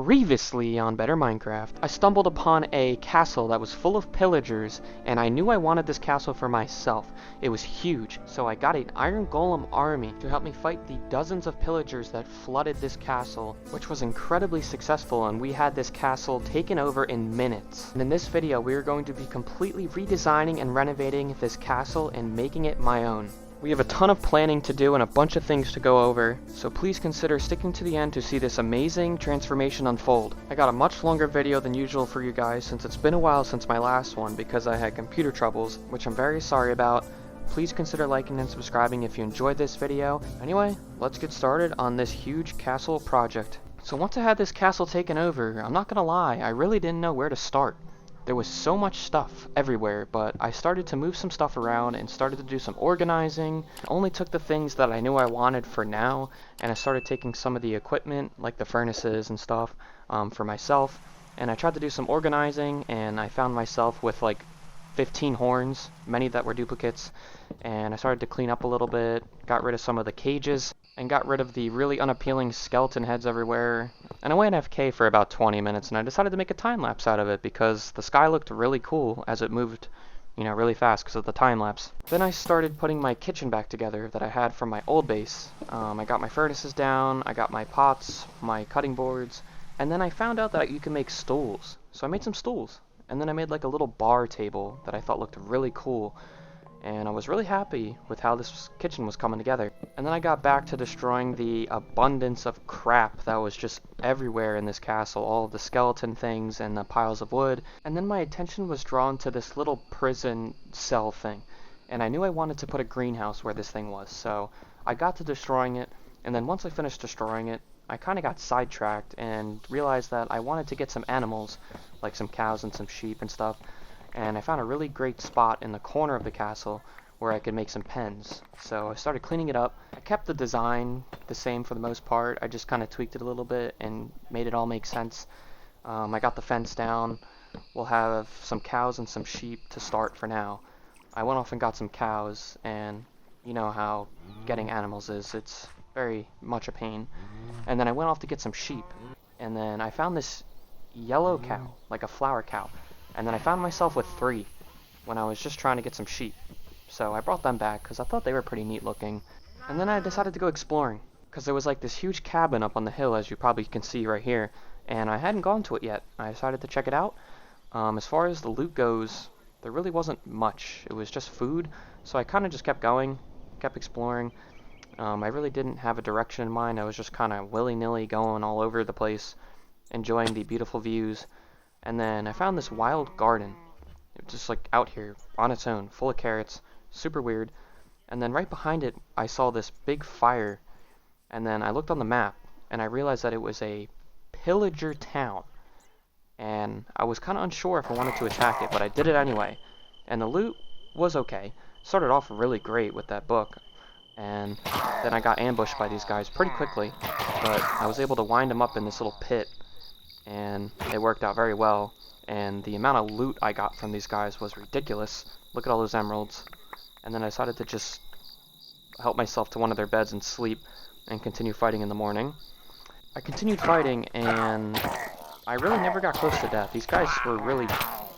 Previously on Better Minecraft, I stumbled upon a castle that was full of pillagers, and I knew I wanted this castle for myself. It was huge, so I got an iron golem army to help me fight the dozens of pillagers that flooded this castle, which was incredibly successful, and we had this castle taken over in minutes. And in this video, we are going to be completely redesigning and renovating this castle and making it my own. We have a ton of planning to do and a bunch of things to go over, so please consider sticking to the end to see this amazing transformation unfold. I got a much longer video than usual for you guys since it's been a while since my last one because I had computer troubles, which I'm very sorry about. Please consider liking and subscribing if you enjoyed this video. Anyway, let's get started on this huge castle project. So once I had this castle taken over, I'm not gonna lie, I really didn't know where to start. There was so much stuff everywhere, but I started to move some stuff around and started to do some organizing. I only took the things that I knew I wanted for now, and I started taking some of the equipment, like the furnaces and stuff, for myself. And I tried to do some organizing, and I found myself with like 15 horns, many that were duplicates, and I started to clean up a little bit, got rid of some of the cages, and got rid of the really unappealing skeleton heads everywhere. And I went AFK for about 20 minutes, and I decided to make a time lapse out of it because the sky looked really cool as it moved, really fast because of the time lapse. Then I started putting my kitchen back together that I had from my old base. I got my furnaces down, I got my pots, my cutting boards, and then I found out that you can make stools. So I made some stools, and then I made like a little bar table that I thought looked really cool. And I was really happy with how this kitchen was coming together. And then I got back to destroying the abundance of crap that was just everywhere in this castle, all of the skeleton things and the piles of wood. And then my attention was drawn to this little prison cell thing. And I knew I wanted to put a greenhouse where this thing was, so I got to destroying it. And then once I finished destroying it, I kind of got sidetracked and realized that I wanted to get some animals, like some cows and some sheep and stuff. And I found a really great spot in the corner of the castle where I could make some pens. So I started cleaning it up. I kept the design the same for the most part. I just kind of tweaked it a little bit and made it all make sense. I got the fence down. We'll have some cows and some sheep to start for now. I went off and got some cows, and you know how getting animals is. It's very much a pain. And then I went off to get some sheep. And then I found this yellow cow, like a flower cow. And then I found myself with 3 when I was just trying to get some sheep. So I brought them back because I thought they were pretty neat looking. And then I decided to go exploring because there was like this huge cabin up on the hill, as you probably can see right here. And I hadn't gone to it yet. I decided to check it out. As far as the loot goes, there really wasn't much. It was just food. So I kind of just kept going, kept exploring. I really didn't have a direction in mind. I was just kind of willy-nilly going all over the place, enjoying the beautiful views. And then I found this wild garden, just like out here on its own, full of carrots, super weird. And then right behind it, I saw this big fire. And then I looked on the map, and I realized that it was a pillager town. And I was kind of unsure if I wanted to attack it, but I did it anyway. And the loot was okay. Started off really great with that book. And then I got ambushed by these guys pretty quickly, but I was able to wind them up in this little pit. And it worked out very well, and the amount of loot I got from these guys was ridiculous. Look at all those emeralds. And then I decided to just help myself to one of their beds and sleep and continue fighting in the morning. I continued fighting, and I really never got close to death. These guys were really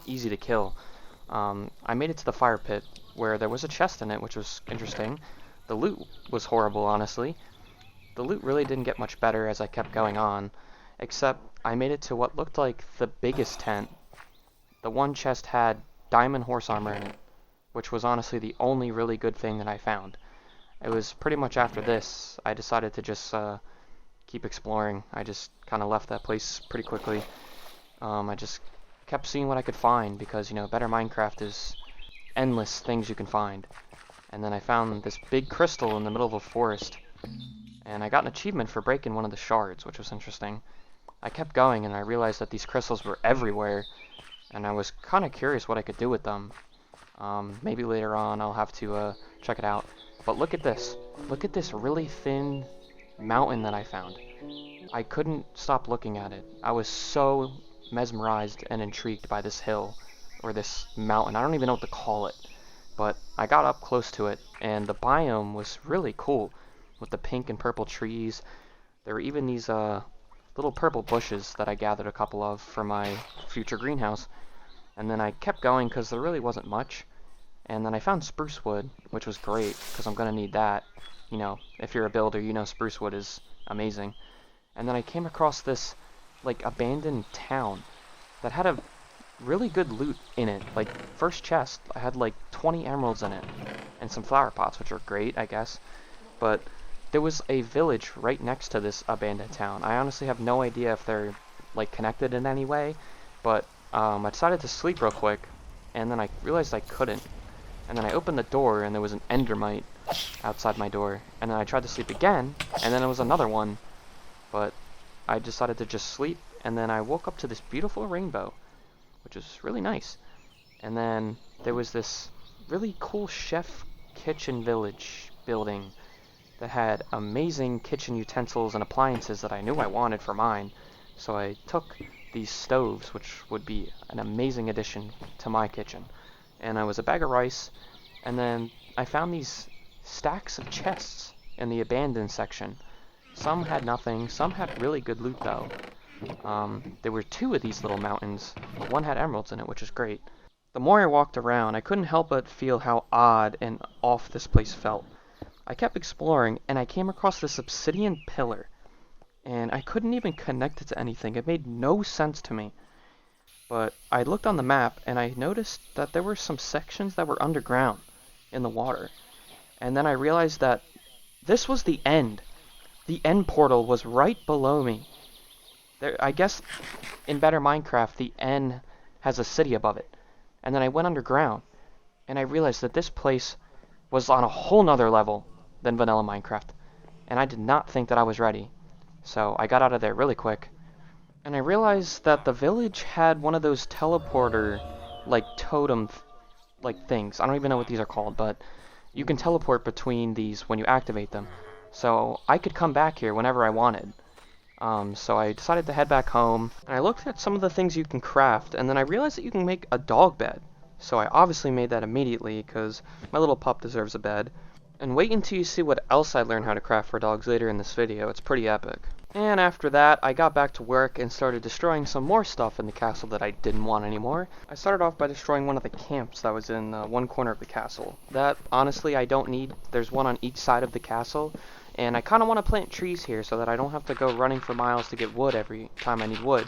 easy to kill. I made it to the fire pit where there was a chest in it, which was interesting. The loot was horrible, honestly. The loot really didn't get much better as I kept going on, except I made it to what looked like the biggest tent. The one chest had diamond horse armor in it, which was honestly the only really good thing that I found. It was pretty much after this I decided to just keep exploring. I just kind of left that place pretty quickly. I just kept seeing what I could find because, Better Minecraft is endless things you can find. And then I found this big crystal in the middle of a forest. And I got an achievement for breaking one of the shards, which was interesting. I kept going, and I realized that these crystals were everywhere, and I was kind of curious what I could do with them. Maybe later on I'll have to check it out. But look at this. Look at this really thin mountain that I found. I couldn't stop looking at it. I was so mesmerized and intrigued by this hill, or this mountain. I don't even know what to call it. But I got up close to it, and the biome was really cool, with the pink and purple trees. There were even these little purple bushes that I gathered a couple of for my future greenhouse. And then I kept going because there really wasn't much. And then I found spruce wood, which was great because I'm going to need that. You know, if you're a builder, you know spruce wood is amazing. And then I came across this, like, abandoned town that had a really good loot in it. Like, first chest, I had like 20 emeralds in it. And some flower pots, which are great, I guess. But there was a village right next to this abandoned town. I honestly have no idea if they're, like, connected in any way. But I decided to sleep real quick. And then I realized I couldn't. And then I opened the door, and there was an endermite outside my door. And then I tried to sleep again, and then there was another one. But I decided to just sleep, and then I woke up to this beautiful rainbow, which is really nice. And then there was this really cool chef kitchen village building that had amazing kitchen utensils and appliances that I knew I wanted for mine. So I took these stoves, which would be an amazing addition to my kitchen. And I was a bag of rice, and then I found these stacks of chests in the abandoned section. Some had nothing, some had really good loot though. There were 2 of these little mountains, but one had emeralds in it, which is great. The more I walked around, I couldn't help but feel how odd and off this place felt. I kept exploring, and I came across this obsidian pillar, and I couldn't even connect it to anything. It made no sense to me. But I looked on the map, and I noticed that there were some sections that were underground in the water. And then I realized that this was the end. The end portal was right below me. There, I guess in Better Minecraft, the end has a city above it. And then I went underground, and I realized that this place was on a whole nother level than vanilla Minecraft. And I did not think that I was ready. So I got out of there really quick. And I realized that the village had one of those teleporter, like, totem, like, things. I don't even know what these are called, but you can teleport between these when you activate them. So I could come back here whenever I wanted. So I decided to head back home, and I looked at some of the things you can craft, and then I realized that you can make a dog bed. So I obviously made that immediately, because my little pup deserves a bed. And wait until you see what else I learned how to craft for dogs later in this video. It's pretty epic. And after that, I got back to work and started destroying some more stuff in the castle that I didn't want anymore. I started off by destroying one of the camps that was in one corner of the castle. That, honestly, I don't need. There's one on each side of the castle. And I kind of want to plant trees here so that I don't have to go running for miles to get wood every time I need wood.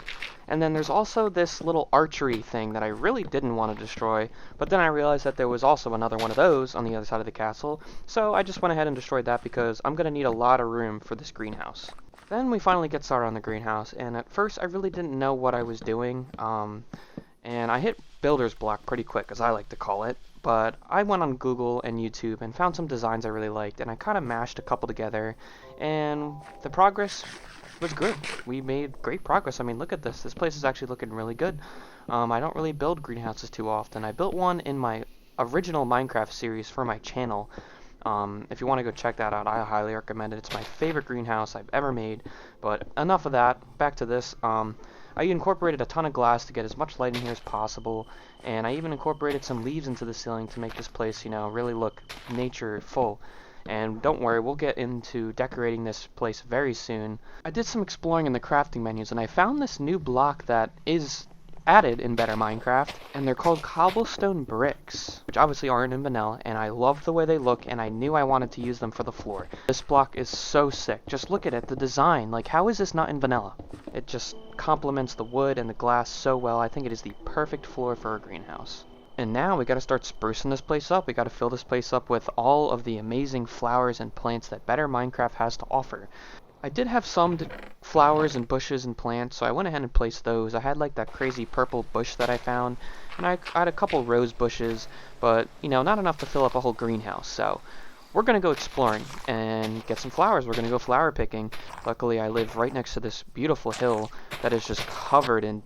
And then there's also this little archery thing that I really didn't want to destroy, but then I realized that there was also another one of those on the other side of the castle, so I just went ahead and destroyed that because I'm going to need a lot of room for this greenhouse. Then we finally get started on the greenhouse, and at first I really didn't know what I was doing, and I hit builder's block pretty quick, as I like to call it. But I went on Google and YouTube and found some designs I really liked, and I kind of mashed a couple together, and the progress was good. We made great progress. I mean, look at this. This place is actually looking really good. I don't really build greenhouses too often. I built one in my original Minecraft series for my channel. If you want to go check that out, I highly recommend it. It's my favorite greenhouse I've ever made. But enough of that. Back to this. I incorporated a ton of glass to get as much light in here as possible, and I even incorporated some leaves into the ceiling to make this place, you know, really look nature-full. And don't worry, we'll get into decorating this place very soon. I did some exploring in the crafting menus, and I found this new block that is added in Better Minecraft, and they're called cobblestone bricks, which obviously aren't in vanilla, and I love the way they look, and I knew I wanted to use them for the floor. This block is so sick. Just look at it, the design. Like, how is this not in vanilla? It just complements the wood and the glass so well. I think it is the perfect floor for a greenhouse. And now we gotta start sprucing this place up. We gotta fill this place up with all of the amazing flowers and plants that Better Minecraft has to offer. I did have some flowers and bushes and plants, so I went ahead and placed those. I had like that crazy purple bush that I found, and I had a couple rose bushes, but, you know, not enough to fill up a whole greenhouse, so we're going to go exploring and get some flowers. We're going to go flower picking. Luckily, I live right next to this beautiful hill that is just covered in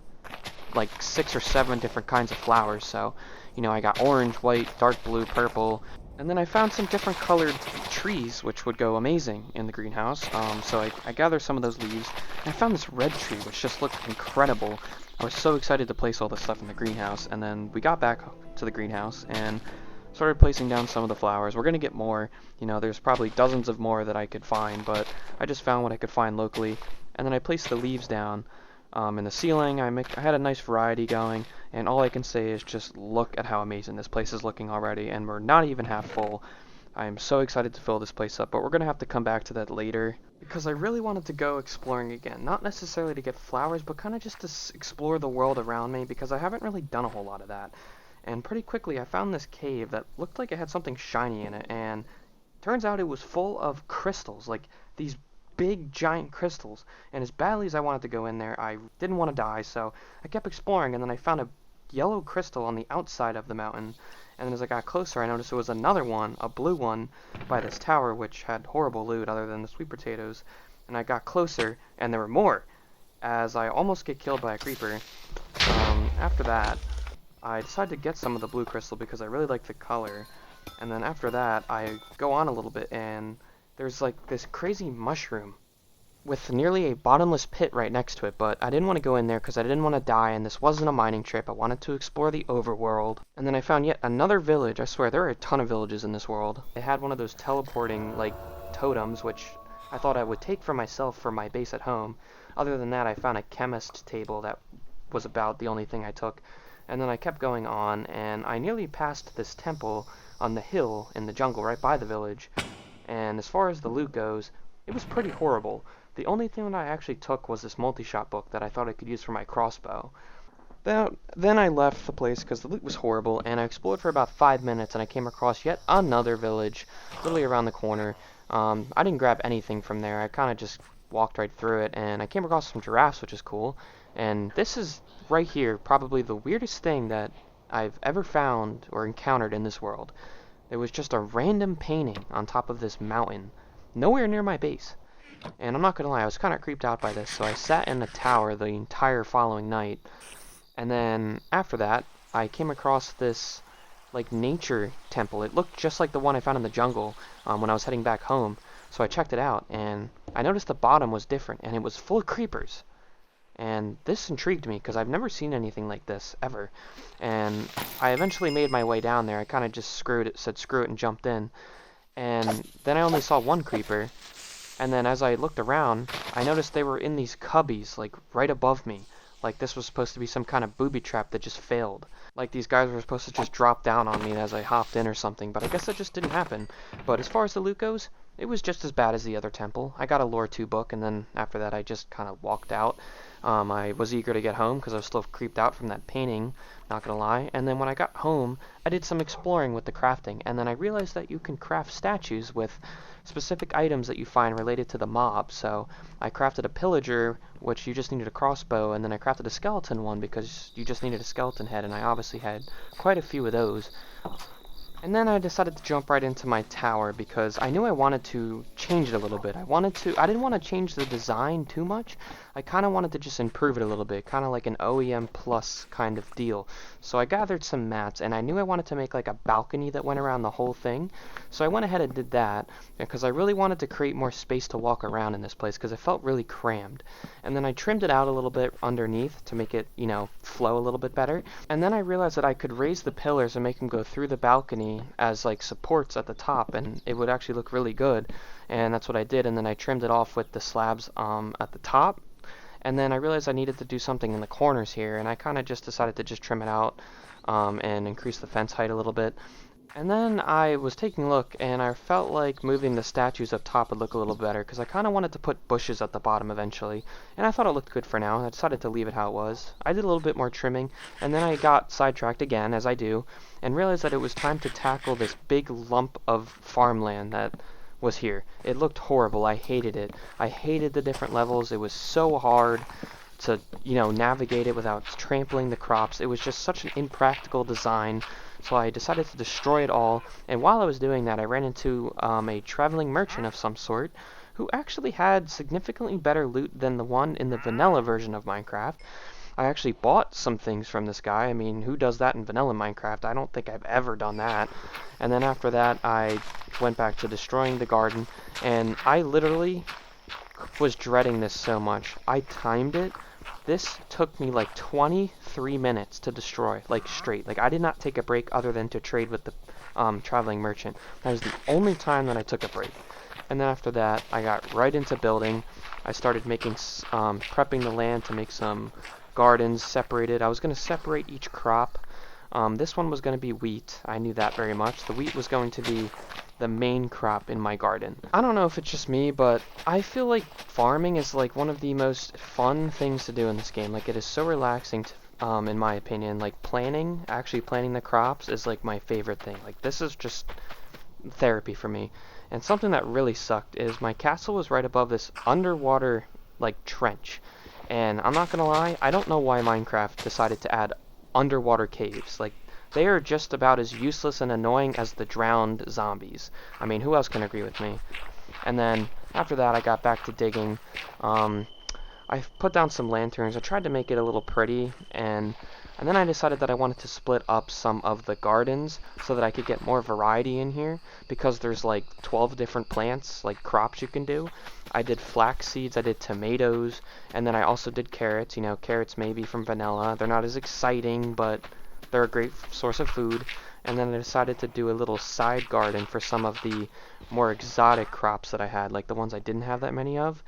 like 6 or 7 different kinds of flowers, so, you know, I got orange, white, dark blue, purple. And then I found some different colored trees, which would go amazing in the greenhouse. So I gathered some of those leaves. And I found this red tree, which just looked incredible. I was so excited to place all this stuff in the greenhouse. And then we got back to the greenhouse and started placing down some of the flowers. We're going to get more. You know, there's probably dozens of more that I could find, but I just found what I could find locally. and then I placed the leaves down in the ceiling. I had a nice variety going, and all I can say is just look at how amazing this place is looking already, and we're not even half full. I am so excited to fill this place up, but we're going to have to come back to that later because I really wanted to go exploring again. Not necessarily to get flowers, but kind of just to explore the world around me because I haven't really done a whole lot of that. And pretty quickly I found this cave that looked like it had something shiny in it, and turns out it was full of crystals, like these big giant crystals. And as badly as I wanted to go in there, I didn't want to die, so I kept exploring, and then I found a yellow crystal on the outside of the mountain. And then as I got closer, I noticed there was another one, a blue one, by this tower, which had horrible loot other than the sweet potatoes. And I got closer, and there were more, as I almost get killed by a creeper. After that, I decided to get some of the blue crystal because I really like the color. And then after that, I go on a little bit, and there's like this crazy mushroom with nearly a bottomless pit right next to it, but I didn't want to go in there because I didn't want to die, and this wasn't a mining trip. I wanted to explore the overworld. And then I found yet another village. I swear, there are a ton of villages in this world. It had one of those teleporting, like, totems, which I thought I would take for myself for my base at home. Other than that, I found a chemist table that was about the only thing I took. And then I kept going on, and I nearly passed this temple on the hill in the jungle right by the village. And as far as the loot goes, it was pretty horrible. The only thing that I actually took was this multi-shot book that I thought I could use for my crossbow. Then I left the place because the loot was horrible, and I explored for about 5 minutes, and I came across yet another village, literally around the corner. I didn't grab anything from there. I kind of just walked right through it, and I came across some giraffes, which is cool. And this is, right here, probably the weirdest thing that I've ever found or encountered in this world. There was just a random painting on top of this mountain, nowhere near my base. And I'm not gonna lie, I was kind of creeped out by this, so I sat in the tower the entire following night. And then after that, I came across this like nature temple. It looked just like the one I found in the jungle when I was heading back home. So I checked it out, and I noticed the bottom was different, and it was full of creepers. And this intrigued me because I've never seen anything like this ever. And I eventually made my way down there. I kind of just said screw it, and jumped in. And then I only saw one creeper. And then as I looked around, I noticed they were in these cubbies, like, right above me. Like, this was supposed to be some kind of booby trap that just failed. Like, these guys were supposed to just drop down on me as I hopped in or something, but I guess that just didn't happen. But as far as the loot goes, it was just as bad as the other temple. I got a lore 2 book, and then after that I just kind of walked out. I was eager to get home because I was still creeped out from that painting, not gonna lie. And then when I got home, I did some exploring with the crafting, and then I realized that you can craft statues with specific items that you find related to the mob. So I crafted a pillager, which you just needed a crossbow, and then I crafted a skeleton one because you just needed a skeleton head, and I obviously had quite a few of those. And then I decided to jump right into my tower because I knew I wanted to change it a little bit. I didn't want to change the design too much. I kind of wanted to just improve it a little bit, kind of like an OEM plus kind of deal. So I gathered some mats, and I knew I wanted to make like a balcony that went around the whole thing. So I went ahead and did that because I really wanted to create more space to walk around in this place because it felt really crammed. And then I trimmed it out a little bit underneath to make it, flow a little bit better. And then I realized that I could raise the pillars and make them go through the balcony as like supports at the top, and it would actually look really good. And that's what I did. And then I trimmed it off with the slabs at the top. And then I realized I needed to do something in the corners here, and I kind of just decided to just trim it out and increase the fence height a little bit. And then I was taking a look, and I felt like moving the statues up top would look a little better, because I kind of wanted to put bushes at the bottom eventually, and I thought it looked good for now. I decided to leave it how it was. I did a little bit more trimming, and then I got sidetracked again, as I do, and realized that it was time to tackle this big lump of farmland that was here. It looked horrible. I hated it. I hated the different levels. It was so hard to, navigate it without trampling the crops. It was just such an impractical design. So I decided to destroy it all, and while I was doing that, I ran into a traveling merchant of some sort who actually had significantly better loot than the one in the vanilla version of Minecraft. I actually bought some things from this guy. I mean, who does that in vanilla Minecraft? I don't think I've ever done that. And then after that, I went back to destroying the garden, and I literally was dreading this so much. I timed it. This took me like 23 minutes to destroy, like straight. Like I did not take a break other than to trade with the traveling merchant. That was the only time that I took a break. And then after that, I got right into building. I started prepping the land to make some gardens separated. I was going to separate each crop. This one was going to be wheat. I knew that very much. The wheat was going to be the main crop in my garden. I don't know if it's just me, but I feel like farming is like one of the most fun things to do in this game. Like, it is so relaxing to, in my opinion. Like, actually planting the crops is like my favorite thing. Like, this is just therapy for me. And something that really sucked is my castle was right above this underwater like trench. And I'm not gonna lie, I don't know why Minecraft decided to add underwater caves. Like, they are just about as useless and annoying as the drowned zombies. I mean, who else can agree with me? And then after that, I got back to digging. I put down some lanterns. I tried to make it a little pretty, and then I decided that I wanted to split up some of the gardens so that I could get more variety in here, because there's like 12 different plants, like crops you can do. I did flax seeds, I did tomatoes, and then I also did carrots. You know, carrots maybe from vanilla. They're not as exciting, but they're a great source of food. And then I decided to do a little side garden for some of the more exotic crops that I had, like the ones I didn't have that many of.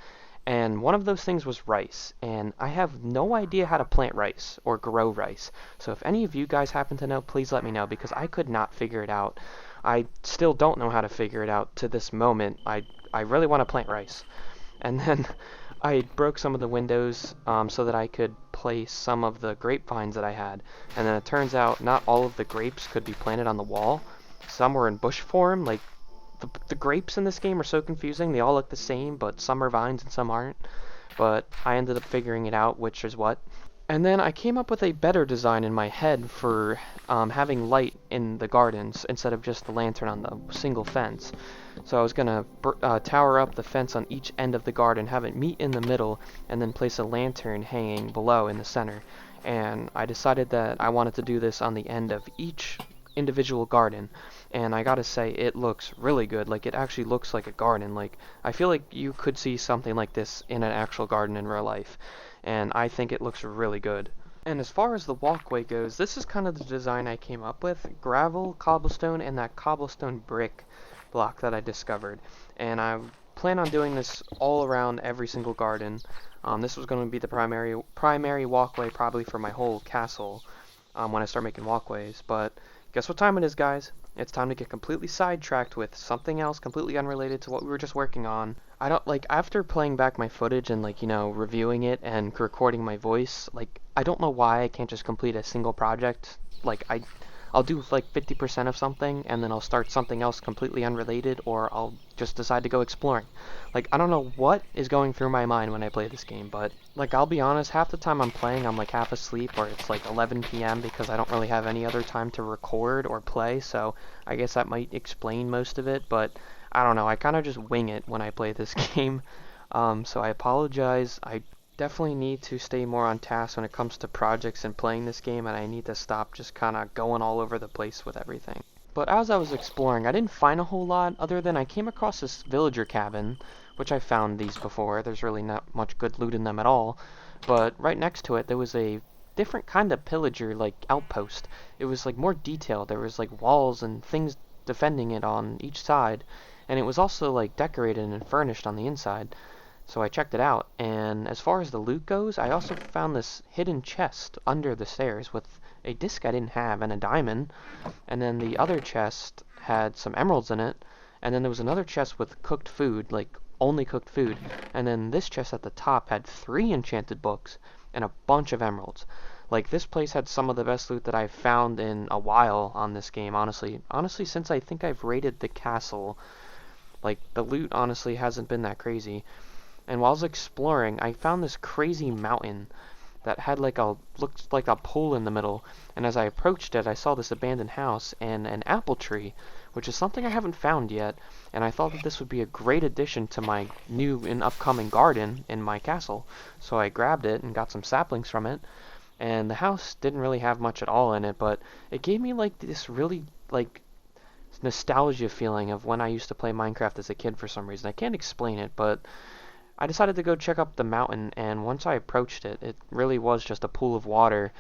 And one of those things was rice, and I have no idea how to plant rice or grow rice. So if any of you guys happen to know, please let me know, because I could not figure it out. I still don't know how to figure it out to this moment. I really want to plant rice. And then I broke some of the windows so that I could place some of the grapevines that I had. And then it turns out not all of the grapes could be planted on the wall. Some were in bush form, like the grapes in this game are so confusing. They all look the same, but some are vines and some aren't. But I ended up figuring it out, which is what. And then I came up with a better design in my head for having light in the gardens instead of just the lantern on the single fence. So I was going to tower up the fence on each end of the garden, have it meet in the middle, and then place a lantern hanging below in the center. And I decided that I wanted to do this on the end of each individual garden, and I gotta say, it looks really good. Like, it actually looks like a garden. Like, I feel like you could see something like this in an actual garden in real life, and I think it looks really good. And as far as the walkway goes, this is kind of the design I came up with: gravel, cobblestone, and that cobblestone brick block that I discovered. And I plan on doing this all around every single garden. This was going to be the primary walkway probably for my whole castle when I start making walkways, but guess what time it is, guys? It's time to get completely sidetracked with something else completely unrelated to what we were just working on. I don't, like, after playing back my footage and, like, you know, reviewing it and recording my voice, like, I don't know why I can't just complete a single project. Like, I'll do like 50% of something, and then I'll start something else completely unrelated, or I'll just decide to go exploring. Like, I don't know what is going through my mind when I play this game, but, like, I'll be honest, half the time I'm playing, I'm like half asleep, or it's like 11 p.m. because I don't really have any other time to record or play, so I guess that might explain most of it, but I don't know, I kind of just wing it when I play this game. So I apologize. I definitely need to stay more on task when it comes to projects and playing this game, and I need to stop just kind of going all over the place with everything. But as I was exploring, I didn't find a whole lot other than I came across this villager cabin, which I found these before. There's really not much good loot in them at all, but right next to it there was a different kind of pillager like outpost. It was like more detailed. There was like walls and things defending it on each side, and it was also like decorated and furnished on the inside. So I checked it out, and as far as the loot goes, I also found this hidden chest under the stairs with a disc I didn't have and a diamond, and then the other chest had some emeralds in it, and then there was another chest with cooked food, like only cooked food, and then this chest at the top had 3 enchanted books and a bunch of emeralds. Like, this place had some of the best loot that I've found in a while on this game, honestly. Honestly, since I think I've raided the castle, like, the loot honestly hasn't been that crazy. And while I was exploring, I found this crazy mountain that had looked like a pool in the middle. And as I approached it, I saw this abandoned house and an apple tree, which is something I haven't found yet. And I thought that this would be a great addition to my new and upcoming garden in my castle. So I grabbed it and got some saplings from it. And the house didn't really have much at all in it, but it gave me like this really like nostalgia feeling of when I used to play Minecraft as a kid for some reason. I can't explain it, but I decided to go check up the mountain, and once I approached it, it really was just a pool of water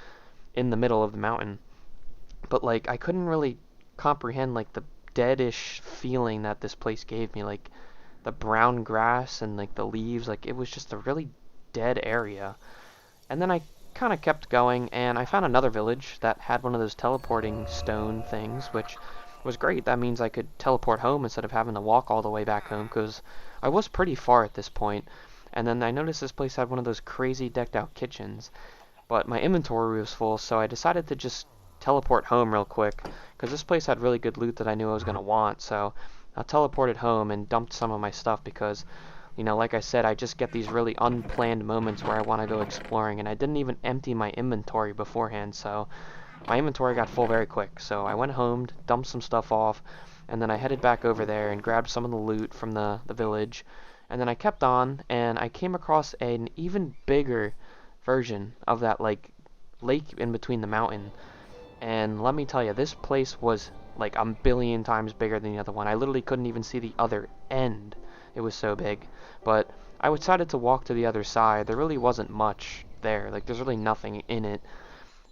in the middle of the mountain. But, like, I couldn't really comprehend, like, the deadish feeling that this place gave me. Like, the brown grass and like the leaves. Like it was just a really dead area. And then I kind of kept going, and I found another village that had one of those teleporting stone things, which was great. That means I could teleport home instead of having to walk all the way back home, because I was pretty far at this point. And then I noticed this place had one of those crazy decked out kitchens, but my inventory was full, so I decided to just teleport home real quick, because this place had really good loot that I knew I was going to want. So I teleported home and dumped some of my stuff because, you know, like I said, I just get these really unplanned moments where I want to go exploring, and I didn't even empty my inventory beforehand, so my inventory got full very quick. So I went home, dumped some stuff off, and then I headed back over there and grabbed some of the loot from the village, and then I kept on, and I came across an even bigger version of that, like, lake in between the mountain. And let me tell you, this place was like a billion times bigger than the other one. I literally couldn't even see the other end. It was so big. But I decided to walk to the other side. There really wasn't much there. Like, there's really nothing in it.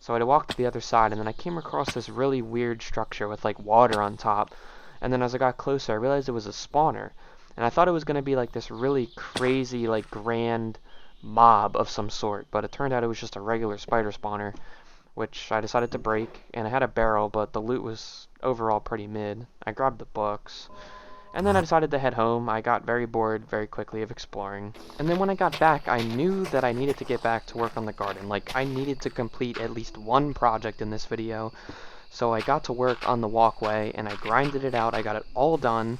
So I walked to the other side, and then I came across this really weird structure with like water on top. And then as I got closer, I realized it was a spawner. And I thought it was going to be like this really crazy, like grand mob of some sort. But it turned out it was just a regular spider spawner, which I decided to break. And I had a barrel, but the loot was overall pretty mid. I grabbed the books. And then I decided to head home. I got very bored very quickly of exploring. And then when I got back, I knew that I needed to get back to work on the garden. Like, I needed to complete at least one project in this video. So I got to work on the walkway, and I grinded it out. I got it all done.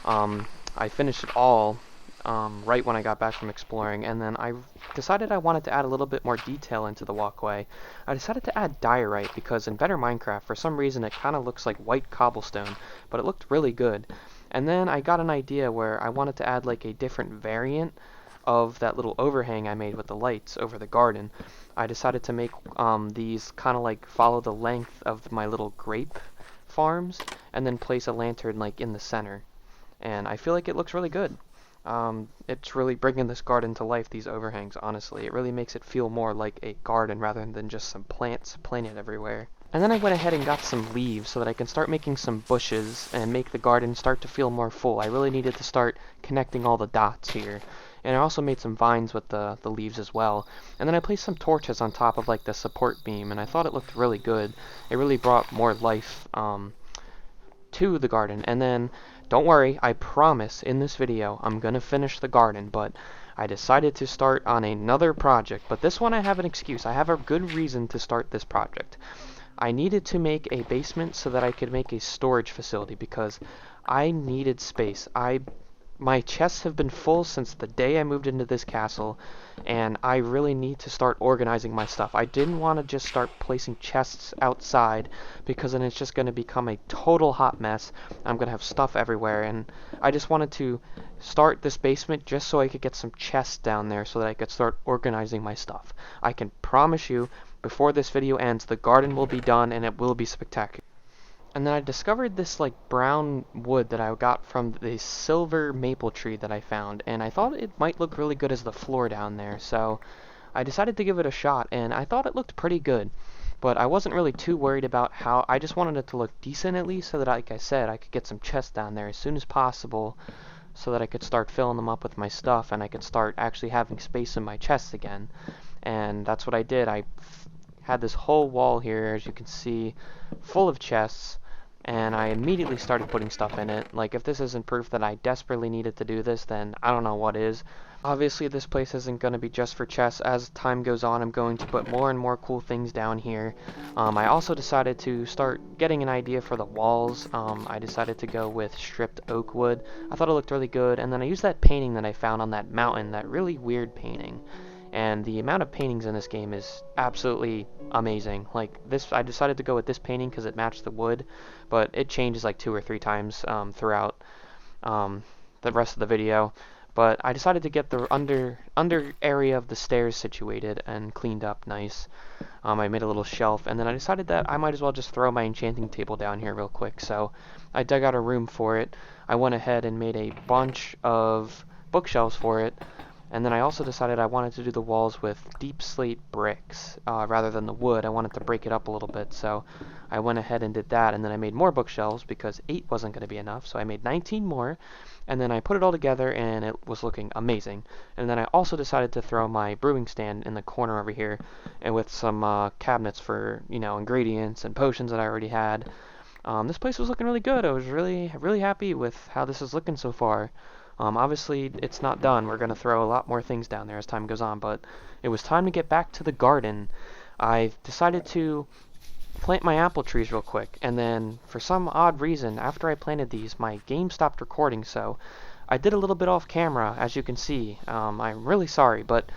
I finished it all right when I got back from exploring. And then I decided I wanted to add a little bit more detail into the walkway. I decided to add diorite because in Better Minecraft, for some reason, it kind of looks like white cobblestone. But it looked really good. And then I got an idea where I wanted to add like a different variant of that little overhang I made with the lights over the garden. I decided to make these kind of like follow the length of my little grape farms, and then place a lantern like in the center. And I feel like it looks really good. It's really bringing this garden to life, these overhangs, honestly. It really makes it feel more like a garden rather than just some plants planted everywhere. And then I went ahead and got some leaves so that I can start making some bushes and make the garden start to feel more full. I really needed to start connecting all the dots here. And I also made some vines with the leaves as well. And then I placed some torches on top of like the support beam, and I thought it looked really good. It really brought more life to the garden. And then, don't worry, I promise in this video I'm gonna finish the garden, but I decided to start on another project. But this one I have an excuse. I have a good reason to start this project. I needed to make a basement so that I could make a storage facility because I needed space. My chests have been full since the day I moved into this castle, and I really need to start organizing my stuff. I didn't want to just start placing chests outside because then it's just going to become a total hot mess. I'm going to have stuff everywhere, and I just wanted to start this basement just so I could get some chests down there so that I could start organizing my stuff. I can promise you, before this video ends, the garden will be done and it will be spectacular. And then I discovered this like brown wood that I got from the silver maple tree that I found, and I thought it might look really good as the floor down there, so I decided to give it a shot, and I thought it looked pretty good. But I wasn't really too worried about how. I just wanted it to look decent at least, so that, like I said, I could get some chests down there as soon as possible, so that I could start filling them up with my stuff, and I could start actually having space in my chests again. And that's what I did. I had this whole wall here, as you can see, full of chests, and I immediately started putting stuff in it. Like, if this isn't proof that I desperately needed to do this, then I don't know what is. Obviously, this place isn't going to be just for chests. As time goes on, I'm going to put more and more cool things down here. I also decided to start getting an idea for the walls. I decided to go with stripped oak wood. I thought it looked really good, and then I used that painting that I found on that mountain, that really weird painting. And the amount of paintings in this game is absolutely amazing. Like this, I decided to go with this painting because it matched the wood, but it changes like 2 or 3 times throughout the rest of the video. But I decided to get the under area of the stairs situated and cleaned up nice. I made a little shelf, and then I decided that I might as well just throw my enchanting table down here real quick. So I dug out a room for it. I went ahead and made a bunch of bookshelves for it. And then I also decided I wanted to do the walls with deep slate bricks rather than the wood. I wanted to break it up a little bit, so I went ahead and did that. And then I made more bookshelves because 8 wasn't going to be enough, so I made 19 more. And then I put it all together, and it was looking amazing. And then I also decided to throw my brewing stand in the corner over here, and with some cabinets for, you know, ingredients and potions that I already had. This place was looking really good. I was really, really happy with how this is looking so far. Obviously, it's not done. We're going to throw a lot more things down there as time goes on, but it was time to get back to the garden. I decided to plant my apple trees real quick, and then for some odd reason, after I planted these, my game stopped recording, so I did a little bit off camera, as you can see. I'm really sorry, but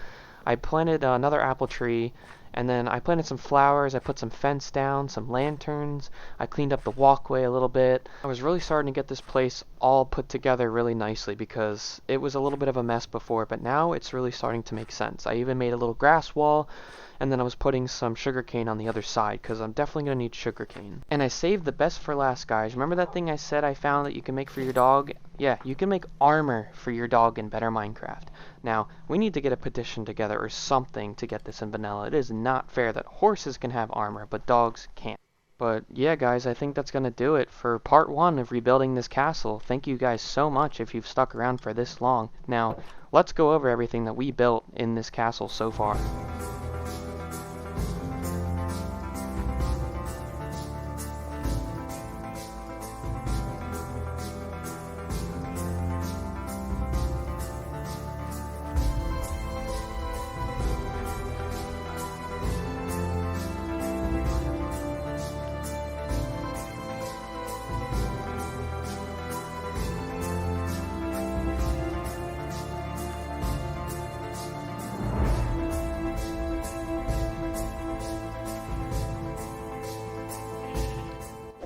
I planted another apple tree, and then I planted some flowers, I put some fence down, some lanterns, I cleaned up the walkway a little bit. I was really starting to get this place all put together really nicely because it was a little bit of a mess before, but now it's really starting to make sense. I even made a little grass wall, and then I was putting some sugarcane on the other side because I'm definitely going to need sugarcane. And I saved the best for last, guys. Remember that thing I said I found that you can make for your dog? Yeah, you can make armor for your dog in Better Minecraft. Now, we need to get a petition together or something to get this in vanilla. It is not fair that horses can have armor, but dogs can't. But yeah, guys, I think that's going to do it for part 1 of rebuilding this castle. Thank you guys so much if you've stuck around for this long. Now, let's go over everything that we built in this castle so far.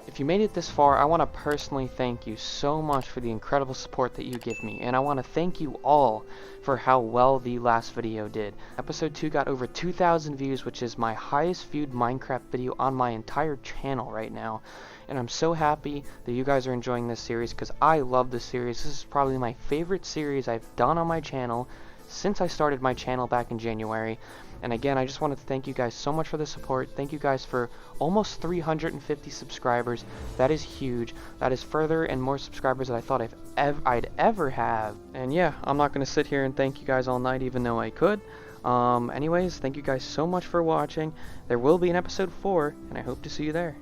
If you made it this far, I want to personally thank you so much for the incredible support that you give me, and I want to thank you all for how well the last video did. Episode 2 got over 2,000 views, which is my highest viewed Minecraft video on my entire channel right now, and I'm so happy that you guys are enjoying this series because I love this series. This is probably my favorite series I've done on my channel since I started my channel back in January. And again, I just wanted to thank you guys so much for the support. Thank you guys for almost 350 subscribers. That is huge. That is further and more subscribers than I thought I'd ever have. And yeah, I'm not going to sit here and thank you guys all night even though I could. Anyways, thank you guys so much for watching. There will be an episode 4, and I hope to see you there.